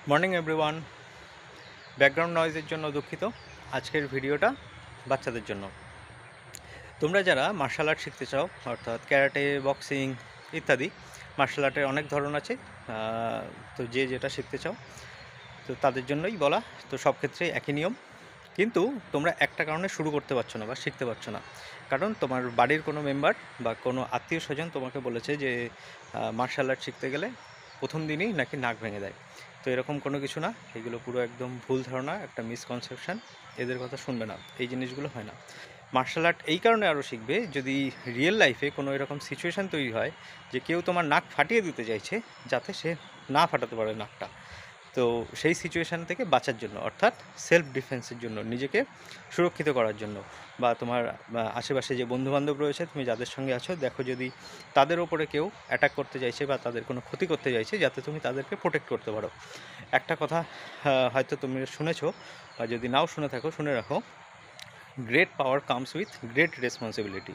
Morning everyone. Background নয়েজের জন্য দুঃখিত। আজকের ভিডিওটা বাচ্চাদের জন্য। তোমরা যারা মার্শাল আর্ট শিখতে চাও, অর্থাৎ ক্যারাটে, বক্সিং ইত্যাদি মার্শাল আর্টের অনেক ধরন আছে, তো যে যেটা শিখতে চাও তো তাদের জন্যই বলা। তো সব ক্ষেত্রেই একই নিয়ম, কিন্তু তোমরা একটা কারণে শুরু করতে পারছো না বা শিখতে পারছো না, কারণ তোমার বাড়ির কোনো মেম্বার বা কোনো আত্মীয় স্বজন তোমাকে বলেছে যে মার্শাল আর্ট শিখতে গেলে প্রথম দিনই নাকি নাক ভেঙে দেয়। তো এরকম কোনো কিছু না, এগুলো পুরো একদম ভুল ধারণা, একটা মিসকনসেপশান। এদের কথা শুনবে না, এই জিনিসগুলো হয় না। মার্শাল আর্ট এই কারণে আরও শিখবে যদি রিয়েল লাইফে কোনো এরকম সিচুয়েশান তৈরি হয় যে কেউ তোমার নাক ফাটিয়ে দিতে চাইছে, যাতে সে না ফাটাতে পারে নাকটা। তো সেই সিচুয়েশান থেকে বাঁচার জন্য, অর্থাৎ সেলফ ডিফেন্সের জন্য, নিজেকে সুরক্ষিত করার জন্য, বা তোমার আশেপাশে যে বন্ধুবান্ধব রয়েছে, তুমি যাদের সঙ্গে আছো, দেখো যদি তাদের ওপরে কেউ অ্যাটাক করতে চাইছে বা তাদের কোনো ক্ষতি করতে চাইছে, যাতে তুমি তাদেরকে প্রোটেক্ট করতে পারো। একটা কথা হয়তো তুমি শুনেছো, বা যদি নাও শুনে থাকো শুনে রাখো, great power comes with great responsibility.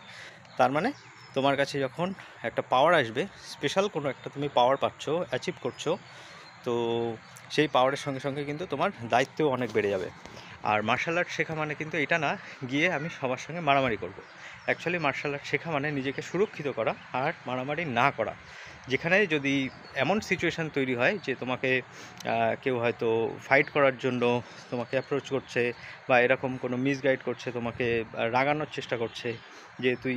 তার মানে তোমার কাছে যখন একটা পাওয়ার আসবে, স্পেশাল কোনো একটা তুমি পাওয়ার পাচ্ছ, অ্যাচিভ করছো, তো সেই পাওয়ারের সঙ্গে সঙ্গে কিন্তু তোমার দায়িত্বও অনেক বেড়ে যাবে। আর মার্শাল আর্ট শেখা মানে কিন্তু এটা না গিয়ে আমি সবার সঙ্গে মারামারি করব। অ্যাকচুয়ালি মার্শাল আর্ট শেখা মানে নিজেকে সুরক্ষিত করা আর মারামারি না করা। যেখানে যদি এমন সিচুয়েশান তৈরি হয় যে তোমাকে কেউ হয়তো ফাইট করার জন্য তোমাকে অ্যাপ্রোচ করছে, বা এরকম কোনো মিসগাইড করছে, তোমাকে রাগানোর চেষ্টা করছে যে তুই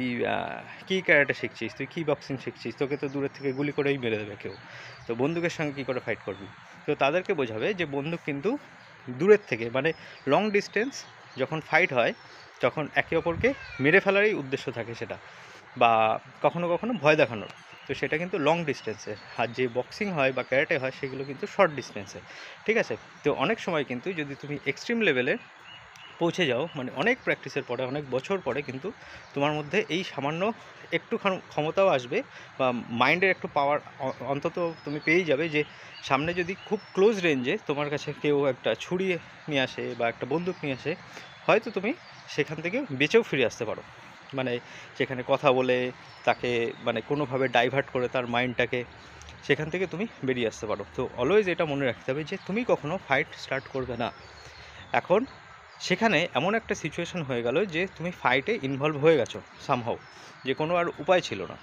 কী ক্যারাটে শিখছিস, তুই কী বক্সিং শিখছিস, তোকে তো দূরের থেকে গুলি করেই মেরে দেবে কেউ, তো বন্দুকের সঙ্গে কী করে ফাইট করবি। তো তাদেরকে বোঝাবে যে বন্দুক কিন্তু দূরের থেকে, মানে লং ডিস্টেন্স যখন ফাইট হয় তখন একে অপরকে মেরে ফেলারই উদ্দেশ্য থাকে সেটা, বা কখনো কখনো ভয় দেখানোর। তো সেটা কিন্তু লং ডিস্টেন্সে। আর যে বক্সিং হয় বা ক্যারাটে হয় সেগুলো কিন্তু শর্ট ডিস্টেন্সে। ঠিক আছে, তো অনেক সময় কিন্তু যদি তুমি এক্সট্রিম লেভেলে পৌঁছে যাও, মানে অনেক প্র্যাকটিসের পরে, অনেক বছর পরে, কিন্তু তোমার মধ্যে এই সামান্য একটু ক্ষমতাও আসবে, বা মাইন্ডের একটু পাওয়ার অন্তত তুমি পেয়েই যাবে, যে সামনে যদি খুব ক্লোজ রেঞ্জে তোমার কাছে কেউ একটা ছুরি নিয়ে আসে বা একটা বন্দুক নিয়ে আসে, হয়তো তুমি সেখান থেকে বেঁচেও ফিরে আসতে পারো। মানে সেখানে কথা বলে তাকে, মানে কোনোভাবে ডাইভার্ট করে তার মাইন্ডটাকে, সেখান থেকে তুমি বেরিয়ে আসতে পারো। তো অলওয়েজ এটা মনে রাখতে হবে যে তুমি কখনো ফাইট স্টার্ট করবে না। এখন সেখানে এমন একটা সিচুয়েশান হয়ে গেল যে তুমি ফাইটে ইনভলভ হয়ে গেছো সামহাও, যে কোনো আর উপায় ছিল না।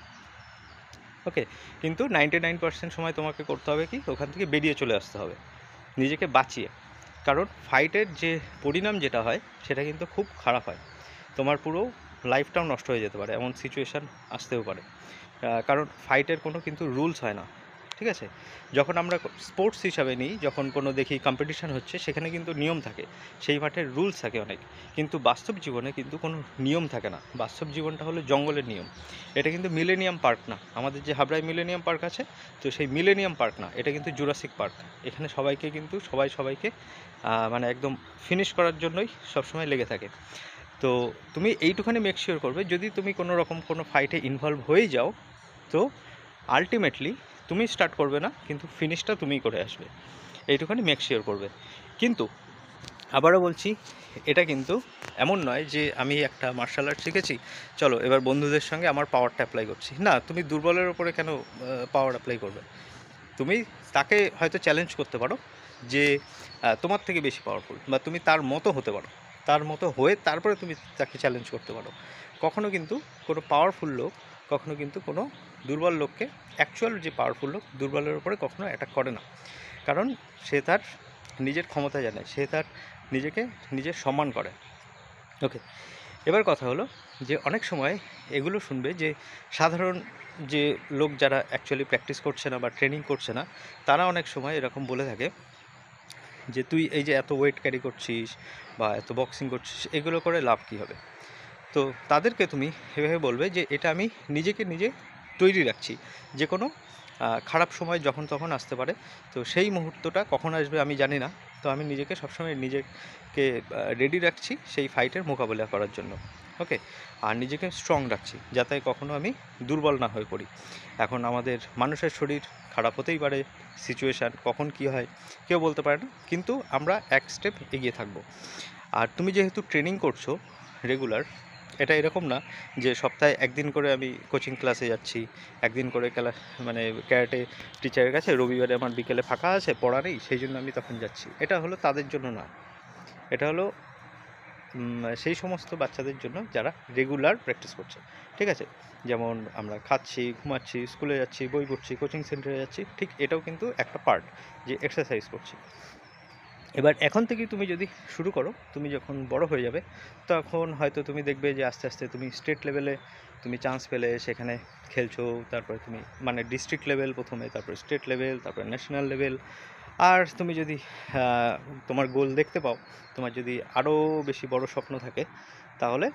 ওকে, কিন্তু 99% সময় তোমাকে করতে হবে কি, ওখান থেকে বেরিয়ে চলে আসতে হবে নিজেকে বাঁচিয়ে। কারণ ফাইটের যে পরিণাম যেটা হয় সেটা কিন্তু খুব খারাপ হয়, তোমার পুরো লাইফটাও নষ্ট হয়ে যেতে পারে, এমন সিচুয়েশান আসতেও পারে। কারণ ফাইটের কোনো কিন্তু রুলস হয় না। ঠিক আছে, যখন আমরা স্পোর্টস হিসাবে নিই, যখন কোনো দেখি কম্পিটিশান হচ্ছে, সেখানে কিন্তু নিয়ম থাকে, সেই মাঠের রুলস থাকে অনেক, কিন্তু বাস্তব জীবনে কিন্তু কোনো নিয়ম থাকে না। বাস্তব জীবনটা হলো জঙ্গলের নিয়ম। এটা কিন্তু মিলেনিয়াম পার্ক না, আমাদের যে হাবড়ায় মিলেনিয়াম পার্ক আছে, তো সেই মিলেনিয়াম পার্ক না, এটা কিন্তু জুরাসিক পার্ক। এখানে সবাইকে কিন্তু সবাইকে মানে একদম ফিনিশ করার জন্যই সবসময় লেগে থাকে। তো তুমি এইটুখানি মেক শিওর করবে, যদি তুমি কোনো রকম কোনো ফাইটে ইনভলভ হয়ে যাও, তো আলটিমেটলি তুমি স্টার্ট করবে না, কিন্তু ফিনিশটা তুমিই করে আসবে, এইটুখানি মেক শিওর করবে। কিন্তু আবারও বলছি, এটা কিন্তু এমন নয় যে আমি একটা মার্শাল আর্ট শিখেছি, চলো এবার বন্ধুদের সঙ্গে আমার পাওয়ারটা অ্যাপ্লাই করছি। না, তুমি দুর্বলের ওপরে কেন পাওয়ার অ্যাপ্লাই করবে? তুমি তাকে হয়তো চ্যালেঞ্জ করতে পারো যে তোমার থেকে বেশি পাওয়ারফুল, বা তুমি তার মতো হতে পারো, তার মতো হয়ে তারপরে তুমি তাকে চ্যালেঞ্জ করতে পারো। কখনো কিন্তু কোনো পাওয়ারফুল লোক কখনো কিন্তু কোনো দুর্বল লোককে, অ্যাকচুয়াল যে পাওয়ারফুল লোক দুর্বলের ওপরে কখনো অ্যাটাক করে না, কারণ সে তার নিজের ক্ষমতা জানে, সে তার নিজেকে নিজের সম্মান করে। ওকে, এবার কথা হলো যে অনেক সময় এগুলো শুনবে যে সাধারণ যে লোক যারা অ্যাকচুয়ালি প্র্যাকটিস করছে না বা ট্রেনিং করছে না, তারা অনেক সময় এরকম বলে থাকে যে তুই এই যে এত ওয়েট ক্যারি করছিস বা এত বক্সিং করছিস, এগুলো করে লাভ কী হবে। তো তাদেরকে তুমি এভাবে বলবে যে এটা আমি নিজেকে নিজে তৈরি রাখছি, যে কোনো খারাপ সময় যখন তখন আসতে পারে, তো সেই মুহূর্তটা কখন আসবে আমি জানি না, তো আমি নিজেকে সবসময় নিজেকে রেডি রাখছি সেই ফাইটের মোকাবিলা করার জন্য। ওকে, আর নিজেকে স্ট্রং রাখছি যাতে কখনো আমি দুর্বল না হয়ে পড়ি। এখন আমাদের মানুষের শরীর খারাপ হতেই পারে, সিচুয়েশান কখন কী হয় কেউ বলতে পারে না, কিন্তু আমরা এক স্টেপ এগিয়ে থাকবো। আর তুমি যেহেতু ট্রেনিং করছো রেগুলার, এটা এরকম না যে সপ্তাহে একদিন করে আমি কোচিং ক্লাসে যাচ্ছি, একদিন করে মানে ক্যারাটে টিচারের কাছে রবিবারে আমার বিকেলে ফাঁকা আছে, পড়া নেই, সেই জন্য আমি তখন যাচ্ছি। এটা হলো তাদের জন্য না, এটা হলো সেই সমস্ত বাচ্চাদের জন্য যারা রেগুলার প্র্যাকটিস করছে, ঠিক আছে? যেমন আমরা খাচ্ছি, ঘুমাচ্ছি, স্কুলে যাচ্ছি, বই পড়ছি, কোচিং সেন্টারে যাচ্ছি, ঠিক এটাও কিন্তু একটা পার্ট যে এক্সারসাইজ করছি। এবার এখন থেকেই তুমি যদি শুরু করো, তুমি যখন বড় হয়ে যাবে তখন হয়তো তুমি দেখবে যে আস্তে আস্তে তুমি স্টেট লেভেলে তুমি চান্স পেলে, সেখানে খেলছো, তারপরে তুমি মানে ডিস্ট্রিক্ট লেভেল প্রথমে, তারপরে স্টেট লেভেল, তারপরে ন্যাশনাল লেভেল। আর তুমি যদি তোমার গোল দেখতে পাও, তোমার যদি আরও বেশি বড় স্বপ্ন থাকে, তাহলে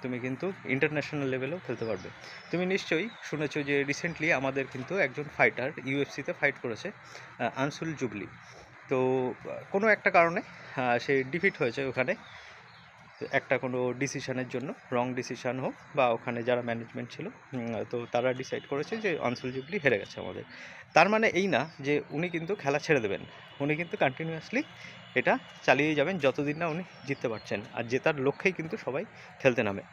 তুমি কিন্তু ইন্টারন্যাশনাল লেভেলেও খেলতে পারবে। তুমি নিশ্চয়ই শুনেছো যে রিসেন্টলি আমাদের কিন্তু একজন ফাইটার ইউএফসিতে ফাইট করেছে, আনসুল জুবলি। তো কোনো একটা কারণে সে ডিফিট হয়েছে ওখানে, একটা কোনো ডিসিশনের জন্য, রং ডিসিশন হোক বা ওখানে যারা ম্যানেজমেন্ট ছিল, তো তারা ডিসাইড করেছে যে আনসুল জুবলি হেরে গেছে আমাদের। তার মানে এই না যে উনি কিন্তু খেলা ছেড়ে দেবেন, উনি কিন্তু কন্টিনিউয়াসলি এটা চালিয়ে যাবেন যতদিন না উনি জিততে পারছেন। আর জেতার লক্ষ্যেই কিন্তু সবাই খেলতে নামে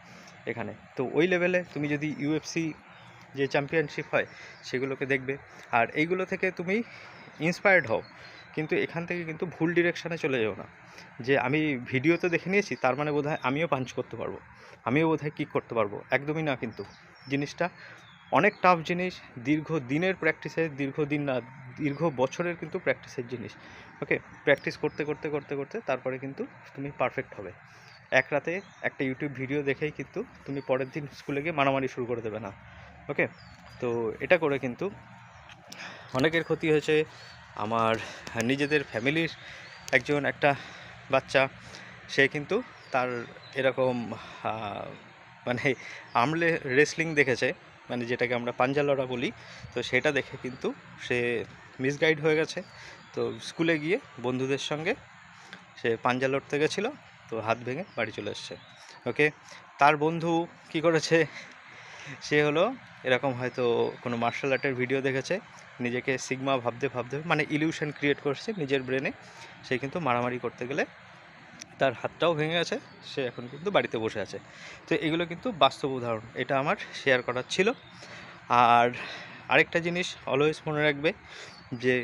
এখানে। তো ওই লেভেলে তুমি যদি ইউএফসি যে চ্যাম্পিয়নশিপ হয় সেগুলোকে দেখবে, আর এইগুলো থেকে তুমি ইন্সপায়ার্ড হও, কিন্তু এখান থেকে কিন্তু ভুল ডিরেকশানে চলে যাও না, যে আমি ভিডিওতে দেখে নিয়েছি তার মানে বোধহয় আমিও পাঞ্চ করতে পারবো, আমিও বোধহয় কিক করতে পারবো, একদমই না। কিন্তু জিনিসটা অনেক টাফ জিনিস, দীর্ঘ দিনের প্র্যাকটিসের, দীর্ঘদিন না, দীর্ঘ বছরের কিন্তু প্র্যাকটিসের জিনিস। ওকে, প্র্যাকটিস করতে করতে করতে করতে তারপরে কিন্তু তুমি পারফেক্ট হবে। এক রাতে একটা ইউটিউব ভিডিও দেখেই কিন্তু তুমি পরের দিন স্কুলে গিয়ে মারামারি শুরু করে দেবে না। ওকে, তো এটা করে কিন্তু অনেকের ক্ষতি হয়েছে। আমার নিজেদের ফ্যামিলির একটা বাচ্চা, সে কিন্তু তার এরকম মানে আমলে রেসলিং দেখেছে, মানে যেটাকে আমরা পাঞ্জালরা বলি, তো সেটা দেখে কিন্তু সে মিসগাইড হয়ে গেছে। তো স্কুলে গিয়ে বন্ধুদের সঙ্গে সে পাঞ্জা লড়তে গেছিলো, তো হাত ভেঙে বাড়ি চলে এসছে। ওকে, তার বন্ধু কি করেছে, সে হলো এরকম হয়তো কোনো মার্শাল আর্টের ভিডিও দেখেছে, নিজেকে সিগমা ভাবতে ভাবতে মানে ইলিউশন ক্রিয়েট করছে নিজের ব্রেনে, সে কিন্তু মারামারি করতে গেলে তার হাতটাও ভেঙে গেছে, সে এখন কিন্তু বাড়িতে বসে আছে। তো এগুলো কিন্তু বাস্তব উদাহরণ, এটা আমার শেয়ার করার ছিল। আর আরেকটা জিনিস অলওয়েজ মনে রাখবে যে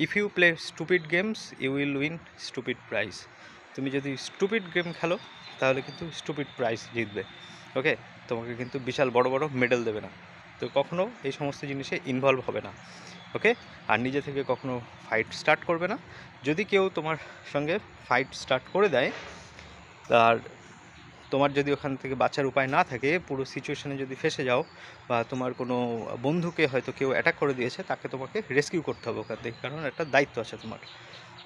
if you play stupid games you will win stupid prize. তুমি যদি স্টুপিড গেম খেলো তাহলে কিন্তু স্টুপিড প্রাইজ জিতবে। ওকে, তোমাকে কিন্তু বিশাল বড় বড় মেডেল দেবে না। তো কখনও এই সমস্ত জিনিসে ইনভলভ হবে না। ওকে, আর নিজে থেকে কখনো ফাইট স্টার্ট করবে না। যদি কেউ তোমার সঙ্গে ফাইট স্টার্ট করে দেয়, আর তোমার যদি ওখান থেকে বাঁচার উপায় না থাকে, পুরো সিচুয়েশানে যদি ফেসে যাও, বা তোমার কোনো বন্ধুকে হয়তো কেউ অ্যাটাক করে দিয়েছে, তাকে তোমাকে রেস্কিউ করতে হবে ওখান থেকে, কারণ একটা দায়িত্ব আছে তোমার।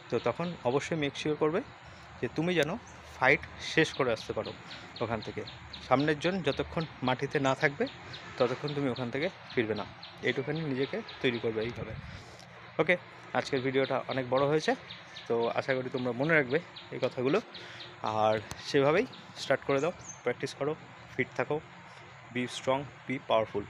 তো তখন অবশ্যই মেক শিওর করবে যে তুমি যেন ফাইট শেষ করে আসতে পারো ওখান থেকে। সামনের জন যতক্ষণ মাটিতে না থাকবে ততক্ষণ তুমি ওখান থেকে ফিরবে না। এইটুখানি নিজেকে তৈরি করবে এইভাবে। ওকে, আজকের ভিডিওটা অনেক বড় হয়েছে, তো আশা করি তোমরা মনে রাখবে এই কথাগুলো, আর সেভাবেই স্টার্ট করে দাও, প্র্যাকটিস করো, ফিট থাকো, বি স্ট্রং, বি পাওয়ারফুল।